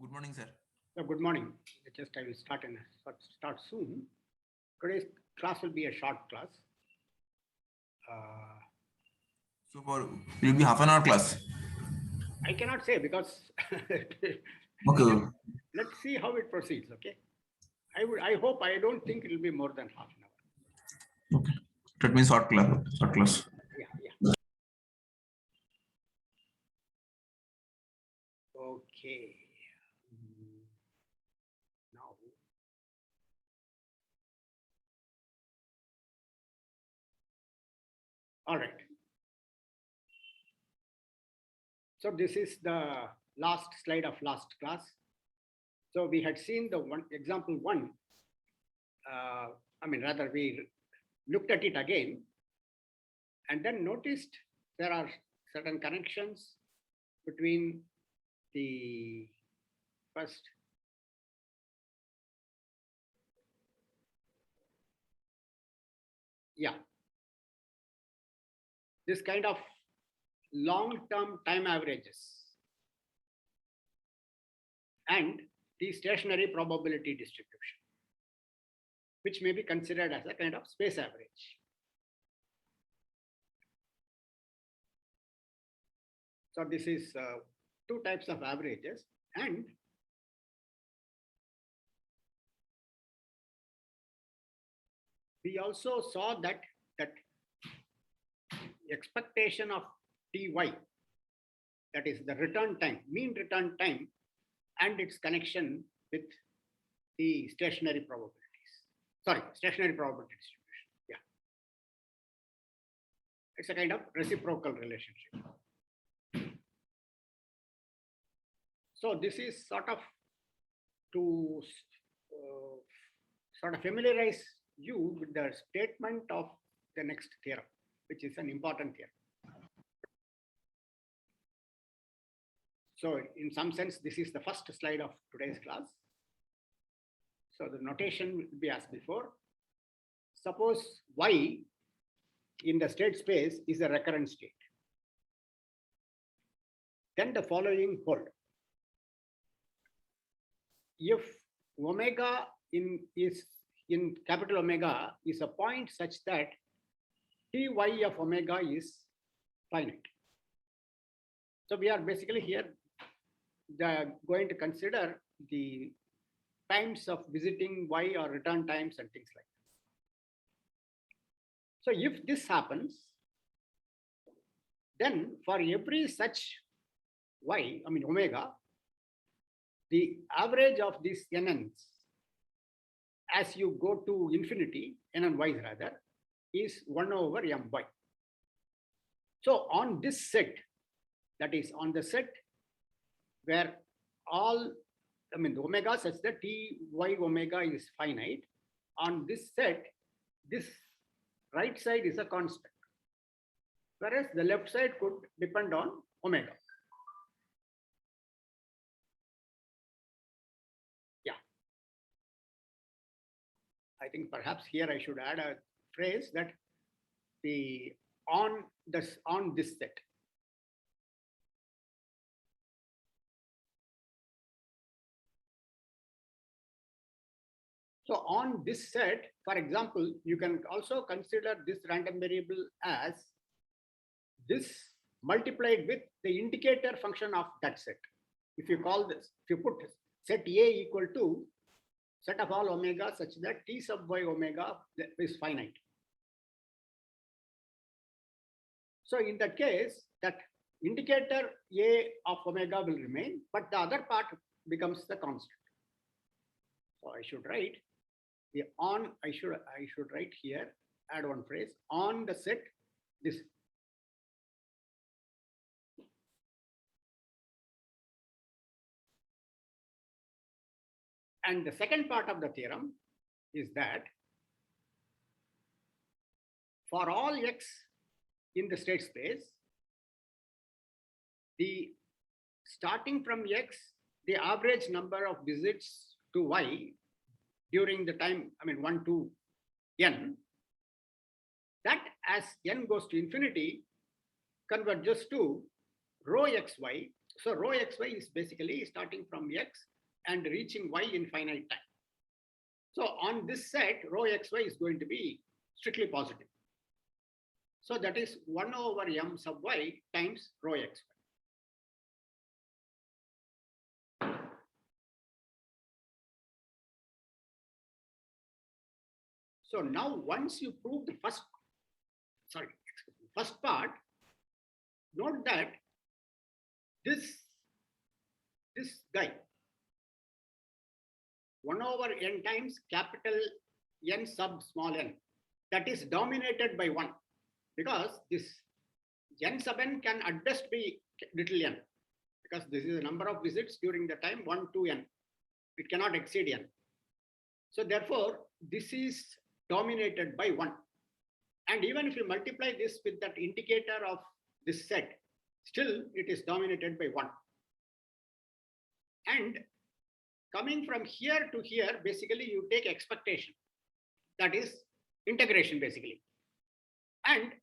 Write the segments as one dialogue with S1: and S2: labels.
S1: Good morning, sir.
S2: Good morning. I will start soon. Today's class will be a short class.
S1: So will be half an hour class.
S2: I cannot say because
S1: Okay.
S2: let's see how it proceeds. Okay. I don't think it will be more than half an hour.
S1: Okay. That means short class.
S2: Yeah. Okay. Now. All right. So this is the last slide of last class. So we had seen the example one. We looked at it again and then noticed there are certain connections between the first this kind of long-term time averages and the stationary probability distribution, which may be considered as a kind of space average. So this is two types of averages, and we also saw that expectation of Ty, that is the return time, mean return time, and its connection with the stationary probability distribution. Yeah. It's a kind of reciprocal relationship. So this is sort of to familiarize you with the statement of the next theorem, which is an important theorem. So in some sense, this is the first slide of today's class. So the notation will be as before. Suppose Y in the state space is a recurrent state. Then the following hold. If omega in capital Omega is a point such that Ty of omega is finite. So we are basically here going to consider the times of visiting Y or return times and things like that. So if this happens, then for every such Y, omega, the average of these NNs as you go to infinity, NNYs rather, is 1 over My. So on this set, that is on the set where all, the omega such that Ty omega is finite, on this set, this right side is a constant, whereas the left side could depend on omega. Yeah. I think perhaps here I should add a phrase that on this set. So on this set, for example, you can also consider this random variable as this multiplied with the indicator function of that set. If you put set A equal to set of all omega such that T sub Y omega is finite. So in that case, that indicator A of omega will remain, but the other part becomes the constant. So I should write I should write here, add one phrase, on the set this. And the second part of the theorem is that for all X in the state space, starting from X, the average number of visits to Y during the time, 1 to N, that as N goes to infinity, converges to rho xy. So rho xy is basically starting from X and reaching y in finite time. So on this set, rho xy is going to be strictly positive. So that is 1 over m sub y times rho xy. So now once you prove the first part, note that this guy 1 over n times capital N sub small n, that is dominated by 1, because this n sub n can at best be little n, because this is the number of visits during the time 1 to n. It cannot exceed n. So therefore, this is dominated by 1. And even if you multiply this with that indicator of this set, still it is dominated by 1. And coming from here to here, basically you take expectation. That is integration basically. And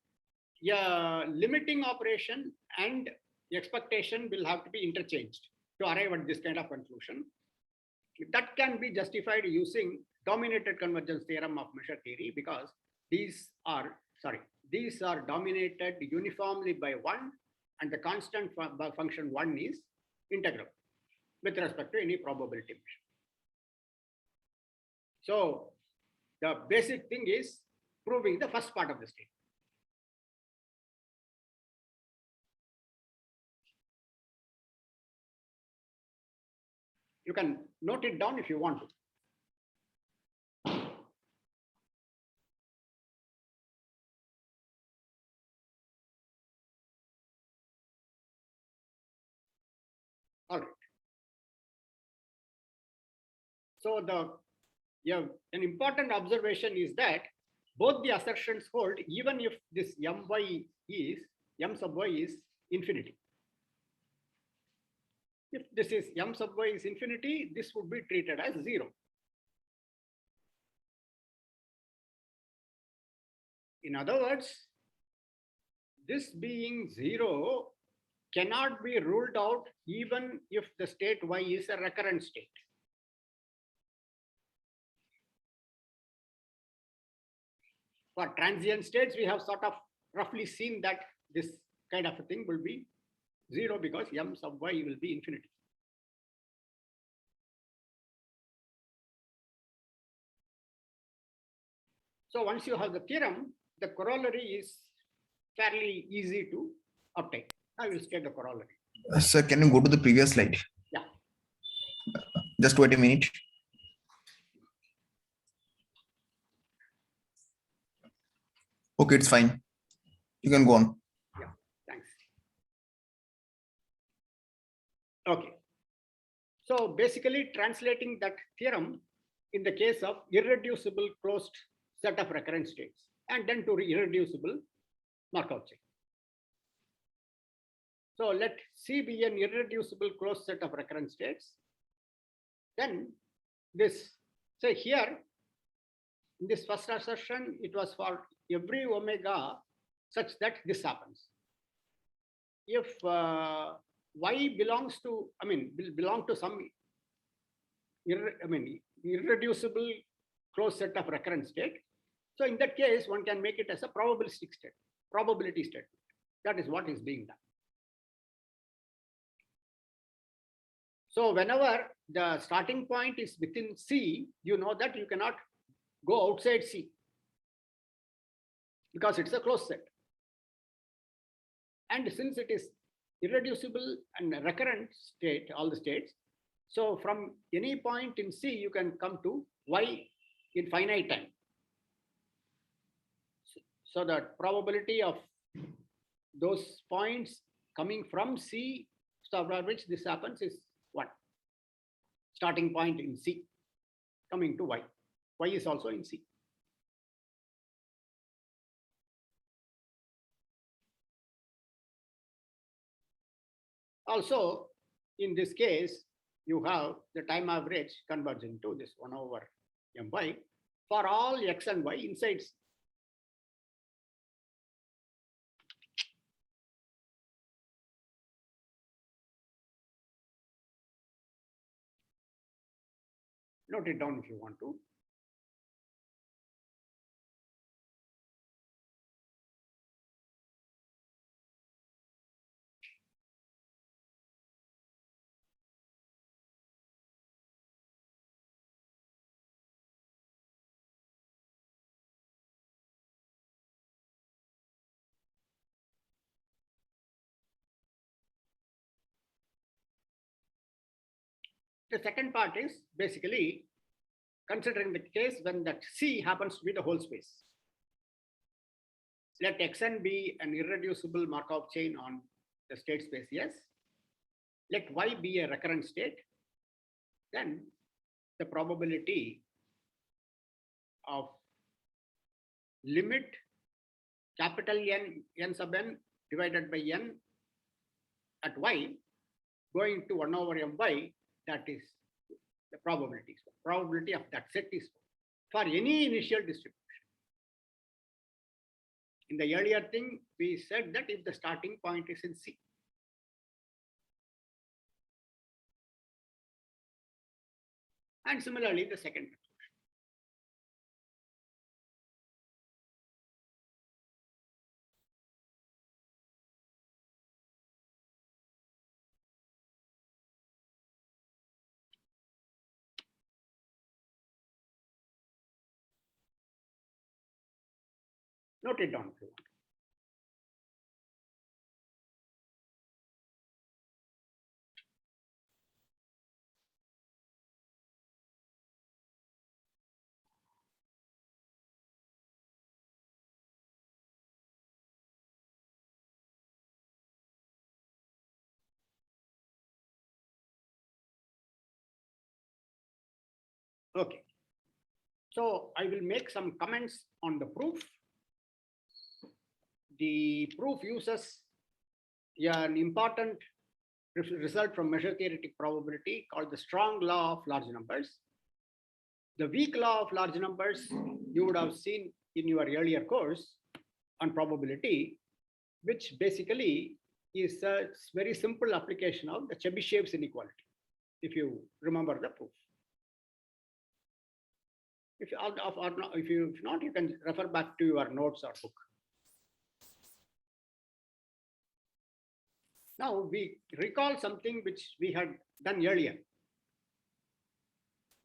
S2: limiting operation and expectation will have to be interchanged to arrive at this kind of conclusion. That can be justified using dominated convergence theorem of measure theory, because these are dominated uniformly by 1, and the constant function 1 is integral with respect to any probability measure. So the basic thing is proving the first part of the statement. You can note it down if you want to. All right. So an important observation is that both the assertions hold even if this m sub y is infinity. If this is m sub y is infinity, this would be treated as 0. In other words, this being 0 cannot be ruled out even if the state y is a recurrent state. For transient states, we have sort of roughly seen that this kind of a thing will be 0 because m sub y will be infinity. So once you have the theorem, the corollary is fairly easy to obtain. I will state the corollary.
S1: Sir, can you go to the previous slide?
S2: Yeah.
S1: Just wait a minute. Okay, it's fine. You can go on.
S2: Yeah, thanks. Okay. So basically translating that theorem in the case of irreducible closed set of recurrent states, and then to irreducible knockout chain. So let C be an irreducible closed set of recurrent states. Then this, say here, in this first assertion, it was for every omega such that this happens. If y belongs to, will belong to some irreducible closed set of recurrent state. So in that case, one can make it as a probabilistic state, probability statement. That is what is being done. So whenever the starting point is within C, you know that you cannot go outside C because it's a closed set. And since it is irreducible and recurrent state, all the states, so from any point in C, you can come to Y in finite time. So the probability of those points coming from C, so at which this happens, is 1. Starting point in C, coming to Y. Y is also in C. Also, in this case, you have the time average converging to this 1 over my for all x and y inside C. Note it down if you want to. The second part is basically considering the case when that C happens to be the whole space. Let Xn be an irreducible Markov chain on the state space, yes. Let Y be a recurrent state. Then the probability of limit capital N sub n divided by n at Y going to 1 over My, that is the probability. So probability of that set is for any initial distribution. In the earlier thing, we said that if the starting point is in C. And similarly, the second. Note it down if you want. Okay. So I will make some comments on the proof. The proof uses an important result from measure theoretic probability called the strong law of large numbers. The weak law of large numbers you would have seen in your earlier course on probability, which basically is a very simple application of the Chebyshev's inequality, if you remember the proof. If not, you can refer back to your notes or book. Now we recall something which we had done earlier.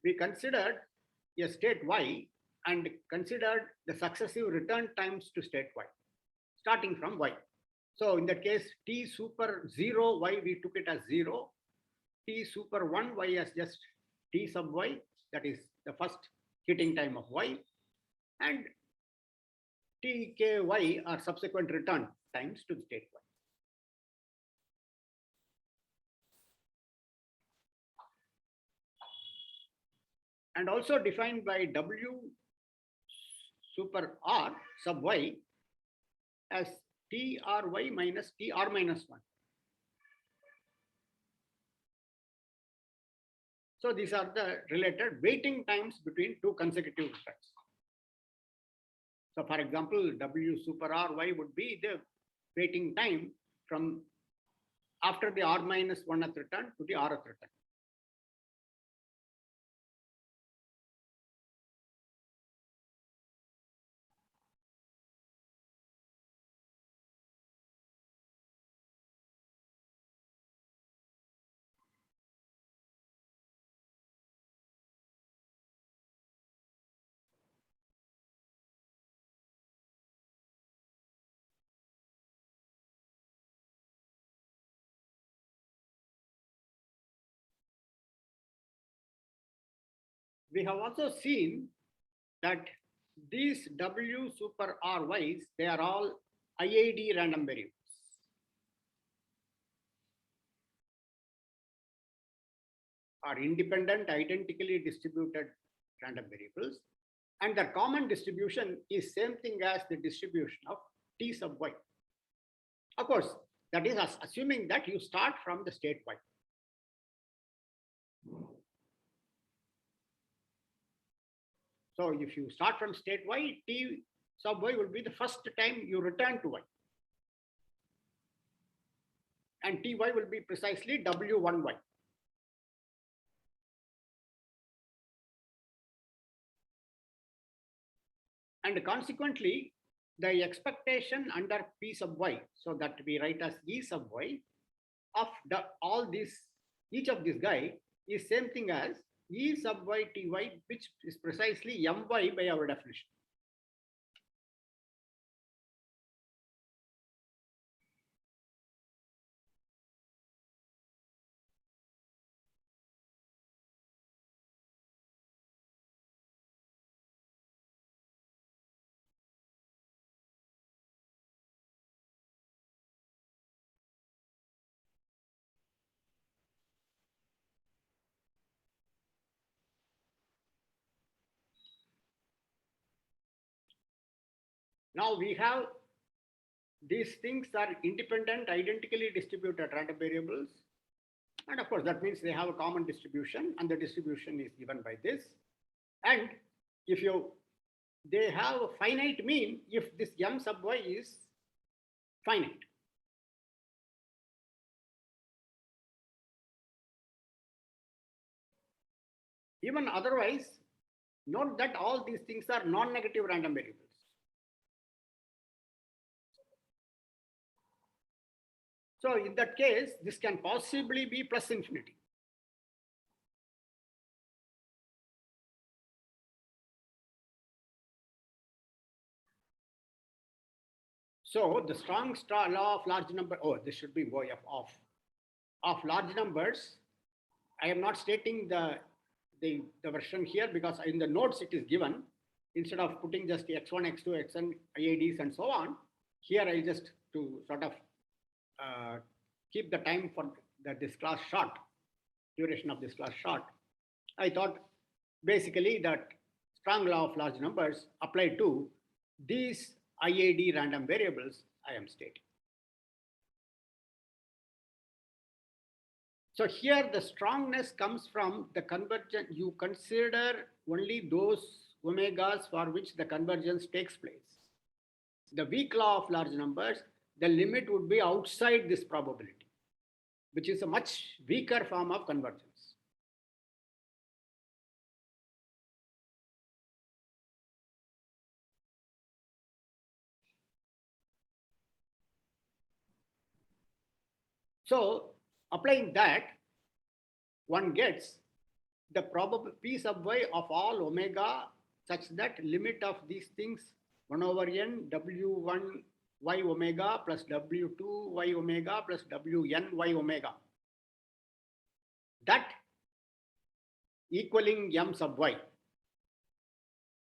S2: We considered a state Y and considered the successive return times to state Y, starting from Y. So in that case, T super 0 Y, we took it as 0. T super 1 Y as just T sub Y, that is the first hitting time of Y. And TKY are subsequent return times to the state Y. And also defined by W super R sub Y as TRY minus TR minus 1. So these are the related waiting times between two consecutive returns. So for example, W super RY would be the waiting time from after the R minus 1th return to the Rth return. We have also seen that these W super RYs, they are all IID random variables. Are independent, identically distributed random variables. And their common distribution is same thing as the distribution of T sub Y. Of course, that is assuming that you start from the state Y. So if you start from state Y, T sub Y will be the first time you return to Y. And Ty will be precisely W1Y. And consequently, the expectation under P sub y, so that we write as E sub y of all these, each of this guy is same thing as E sub y ty, which is precisely my by our definition. Now we have these things are independent, identically distributed random variables. And of course, that means they have a common distribution, and the distribution is given by this. And if they have a finite mean if this m sub y is finite. Even otherwise, note that all these things are non-negative random variables. So in that case, this can possibly be plus infinity. So the strong law of large number, this should be y of large numbers. I am not stating the version here because in the notes it is given. Instead of putting just the x1, x2, xn, IIDs and so on, here I just to sort of keep the time for this class short, duration of this class short. I thought basically that strong law of large numbers apply to these IID random variables I am stating. So here the strongness comes from the convergence. You consider only those omegas for which the convergence takes place. The weak law of large numbers, the limit would be outside this probability, which is a much weaker form of convergence. So applying that, one gets the probable P sub y of all omega such that limit of these things 1 over n w1 y omega plus w2 y omega plus wn y omega, that equaling m sub y.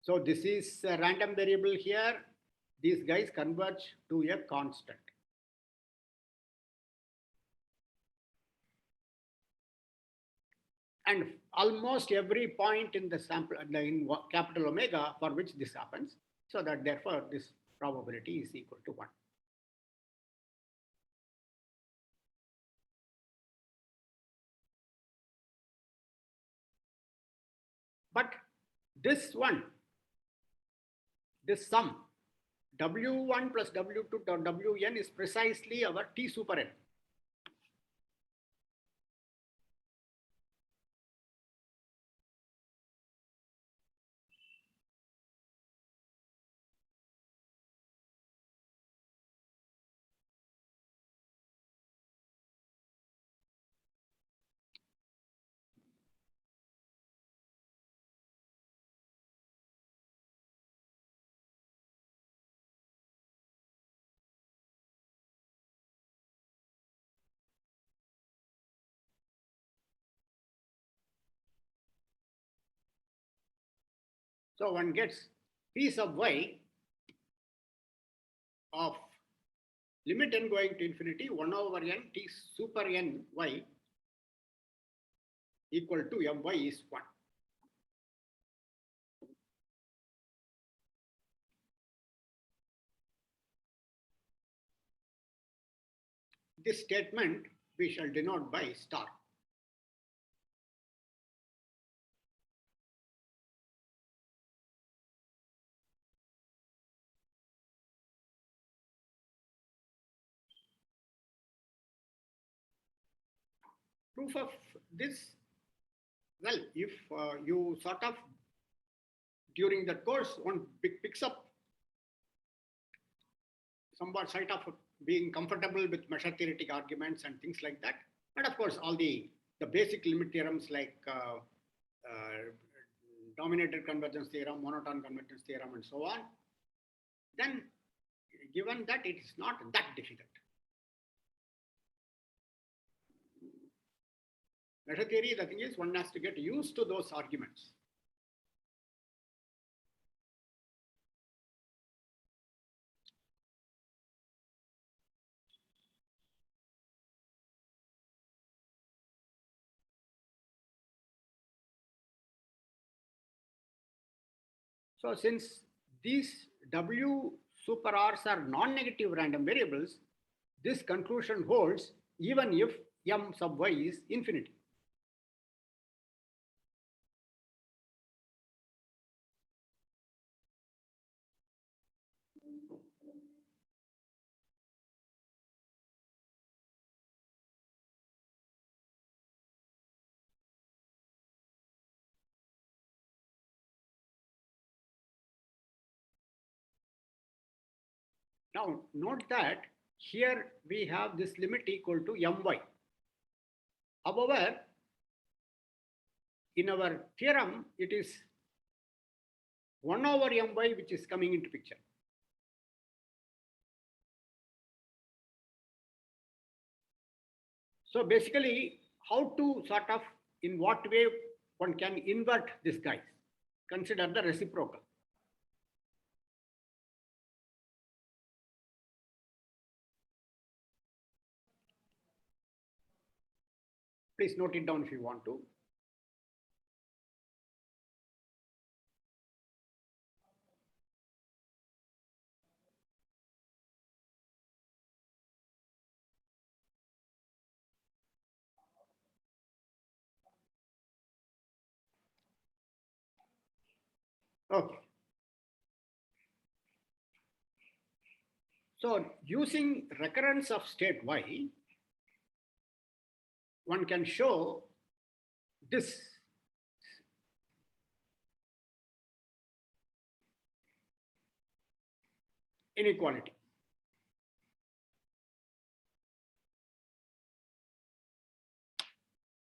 S2: So this is a random variable here. These guys converge to a constant. And almost every point in the sample in capital omega for which this happens, so that therefore this probability is equal to 1. But this one, this sum, W1 plus W2 dot Wn is precisely our T super n. So one gets P sub y of limit n going to infinity 1 over n T super n y equal to my is 1. This statement we shall denote by star. Proof of this, well, if you sort of during the course one picks up somewhat sort of being comfortable with measure theoretic arguments and things like that. But of course, all the basic limit theorems like dominated convergence theorem, monotone convergence theorem, and so on, then given that it is not that difficult. Measure theory, the thing is, one has to get used to those arguments. So since these W super R's are non-negative random variables, this conclusion holds even if M sub y is infinity. Now note that here we have this limit equal to my. However, in our theorem, it is 1 over my which is coming into picture. So basically, how to sort of, in what way one can invert this guy? Consider the reciprocal. Please note it down if you want to. Okay. So using recurrence of state y, one can show this inequality.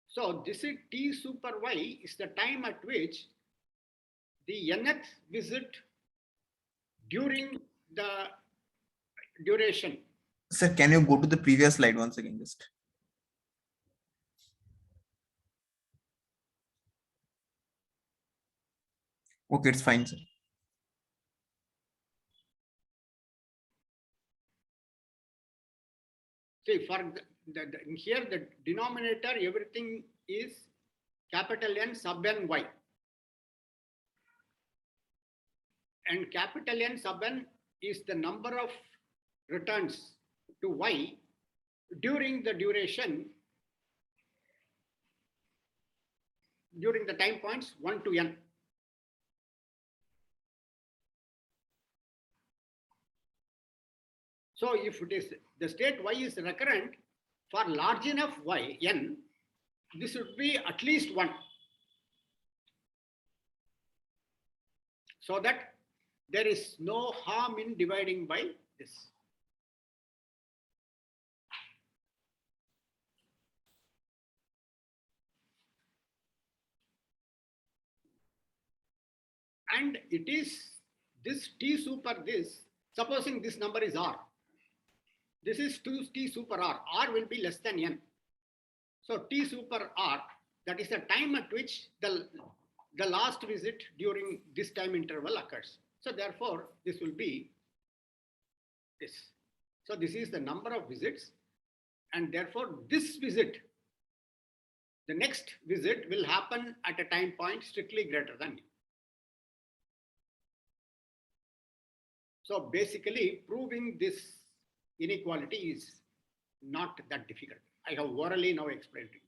S2: So this is T super y is the time at which the nth visit during the duration.
S1: Sir, can you go to the previous slide once again? Just. Okay, it's fine, sir.
S2: See, for here the denominator, everything is capital N sub n y. And capital N sub n is the number of returns to y during the duration, during the time points 1 to n. So if it is the state y is recurrent for large enough y, n, this would be at least 1. So that there is no harm in dividing by this. And it is this T super this, supposing this number is R. This is 2T super R. R will be less than N. So T super R, that is the time at which the last visit during this time interval occurs. So therefore, this will be this. So this is the number of visits. And therefore, this visit, the next visit will happen at a time point strictly greater than N. So basically, proving this inequality is not that difficult. I have orally now explained to you.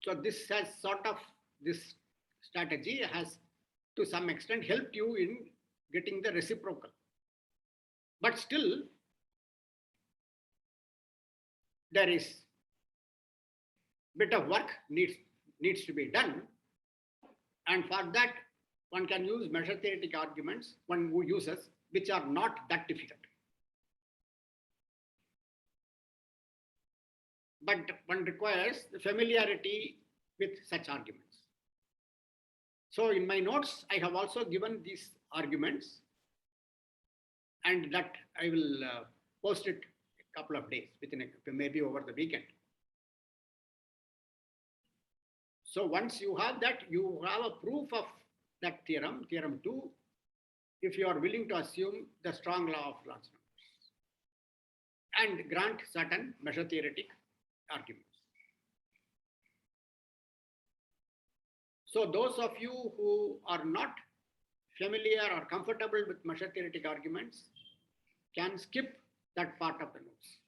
S2: So this has sort of, this strategy has to some extent helped you in getting the reciprocal. But still, there is bit of work needs to be done. And for that, one can use measure theoretic arguments, one who uses, which are not that difficult. But one requires the familiarity with such arguments. So in my notes, I have also given these arguments, and that I will post it a couple of days, maybe over the weekend. So once you have that, you have a proof of that theorem, theorem 2, if you are willing to assume the strong law of large numbers and grant certain measure theoretic arguments. So those of you who are not familiar or comfortable with measure theoretic arguments can skip that part of the notes.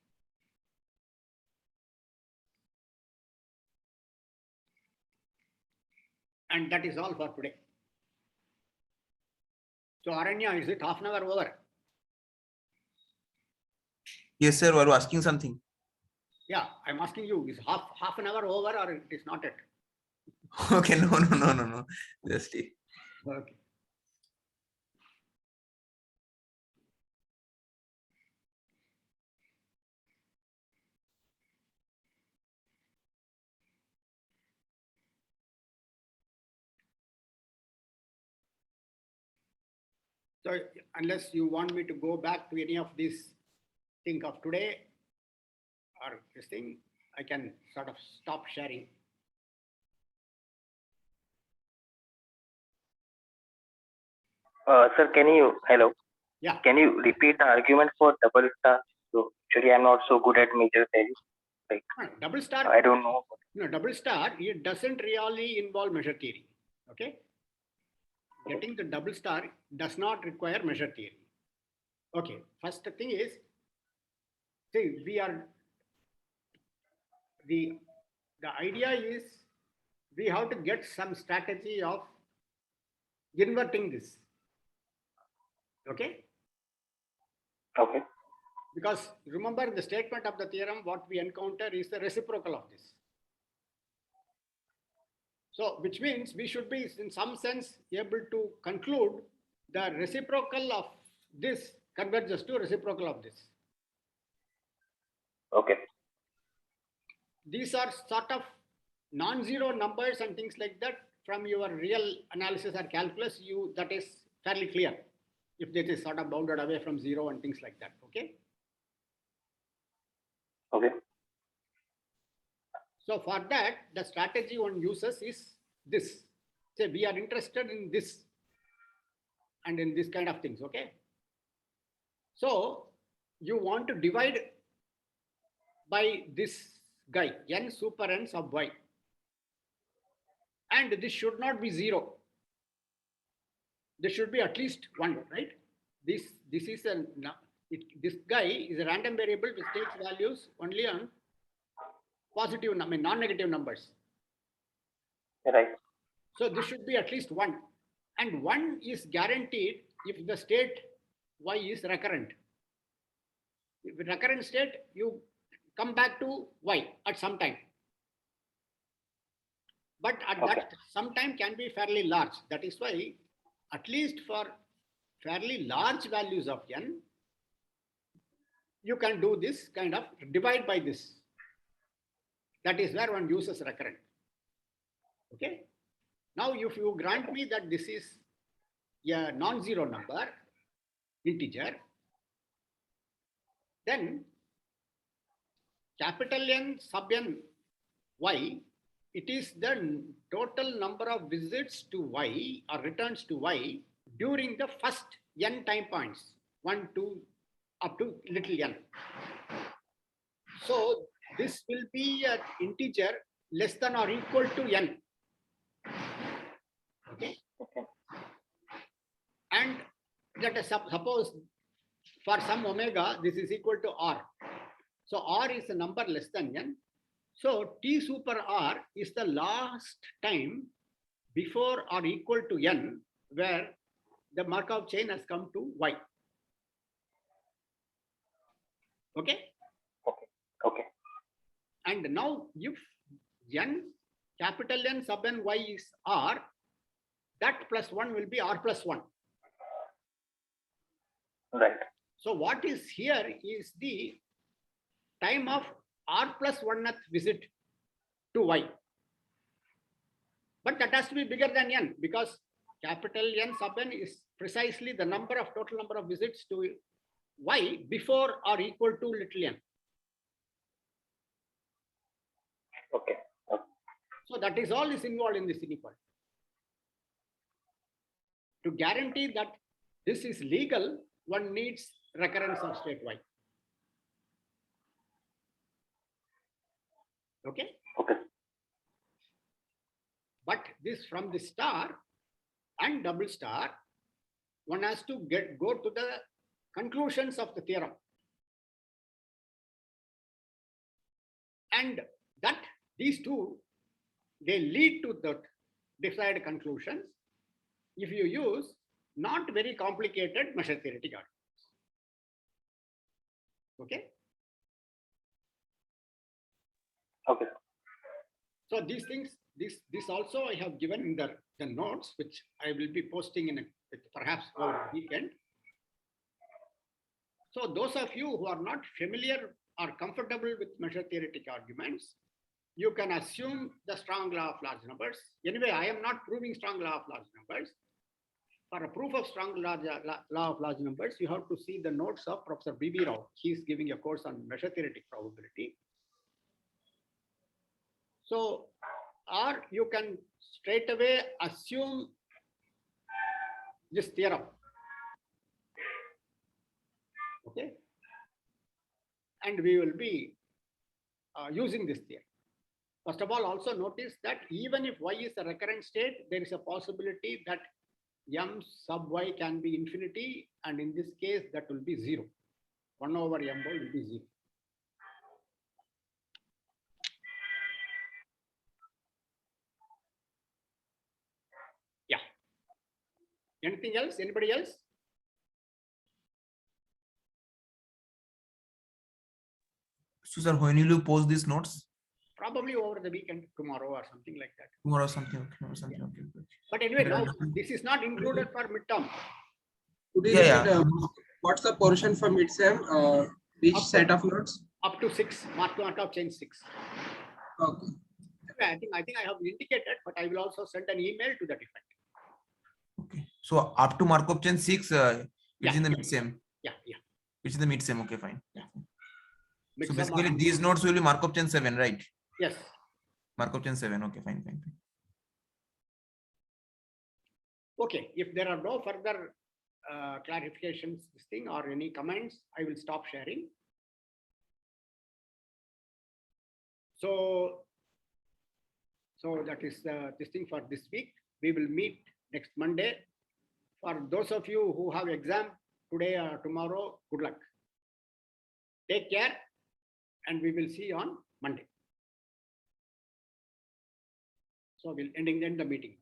S2: And that is all for today. So Aranya, is it half an hour over?
S1: Yes, sir. Were you asking something?
S2: Yeah, I'm asking you, is half an hour over or it is not it?
S1: Okay, no. Just
S2: Okay. So unless you want me to go back to any of this thing of today or this thing, I can sort of stop sharing.
S3: Sir, hello?
S2: Yeah.
S3: Can you repeat the argument for double star? So actually, I'm not so good at major theory. Like,
S2: double star,
S3: I don't know.
S2: No, double star, it doesn't really involve measure theory. Okay. Getting the double star does not require measure theory. Okay. First thing is, see, the idea is we have to get some strategy of inverting this. Okay.
S3: Okay.
S2: Because remember the statement of the theorem, what we encounter is the reciprocal of this. So, which means we should be in some sense able to conclude the reciprocal of this converges to reciprocal of this.
S3: Okay.
S2: These are sort of non-zero numbers and things like that. From your real analysis or calculus, that is fairly clear if this is sort of bounded away from zero and things like that. Okay.
S3: Okay.
S2: So for that, the strategy one uses is this. Say we are interested in this and in this kind of things. Okay. So you want to divide by this guy, n super n sub y. And this should not be zero. This should be at least 1, right? This guy is a random variable which takes values only on positive, non-negative numbers.
S3: Right.
S2: So this should be at least 1. And 1 is guaranteed if the state y is recurrent. If recurrent state, you come back to y at some time. But at that some time can be fairly large. That is why, at least for fairly large values of n, you can do this kind of divide by this. That is where one uses recurrent. Okay. Now, if you grant me that this is a non-zero number, integer, then capital N sub n y, it is the total number of visits to y or returns to y during the first n time points, 1, 2, up to little n. So this will be an integer less than or equal to n. Okay. And let us suppose for some omega, this is equal to r. So r is a number less than n. So t super r is the last time before or equal to n where the Markov chain has come to y. Okay.
S3: Okay.
S2: And now if n, capital N sub n y is R, that plus 1 will be R plus 1.
S3: Right.
S2: So what is here is the time of R plus 1th visit to Y. But that has to be bigger than N, because capital N sub n is precisely the total number of visits to Y before or equal to little n.
S3: Okay.
S2: So that is all is involved in this inequality. To guarantee that this is legal, one needs recurrence of state Y. Okay.
S3: Okay.
S2: But this from the star and double star, one has to go to the conclusions of the theorem. And that these two, they lead to the desired conclusions if you use not very complicated measure theoretic arguments. Okay.
S3: Okay.
S2: So these things, this also I have given in the notes, which I will be posting in perhaps over the weekend. So those of you who are not familiar or comfortable with measure theoretic arguments, you can assume the strong law of large numbers. Anyway, I am not proving strong law of large numbers. For a proof of strong law of large numbers, you have to see the notes of Professor B.B. Rao. He is giving a course on measure theoretic probability. So, or you can straight away assume this theorem. Okay. And we will be using this theorem. First of all, also notice that even if Y is a recurrent state, there is a possibility that M sub Y can be infinity, and in this case, that will be 0. 1 over M Y will be 0. Yeah. Anything else? Anybody else?
S1: So, sir, when will you post these notes?
S2: Probably over the weekend, tomorrow or something like that.
S1: Tomorrow or something. Okay.
S2: Yeah.
S1: Okay.
S2: But anyway, now this is not included for midterm.
S4: Could you repeat, what's the portion for mid-sem? Which set of notes?
S2: Up to 6, Markov chain 6.
S4: Okay.
S2: I think I have indicated, but I will also send an email to that effect.
S1: Okay. So up to Markov chain 6, it's in the mid-sem.
S2: Yeah.
S1: It's in the mid-sem. Okay, fine.
S2: Yeah.
S1: So basically, these notes will be Markov chain 7, right?
S2: Yes.
S1: Markov chain 7. Okay, fine.
S2: Okay. If there are no further clarifications, this thing or any comments, I will stop sharing. So that is this thing for this week. We will meet next Monday. For those of you who have exam today or tomorrow, good luck. Take care, and we will see you on Monday. So we'll end the meeting.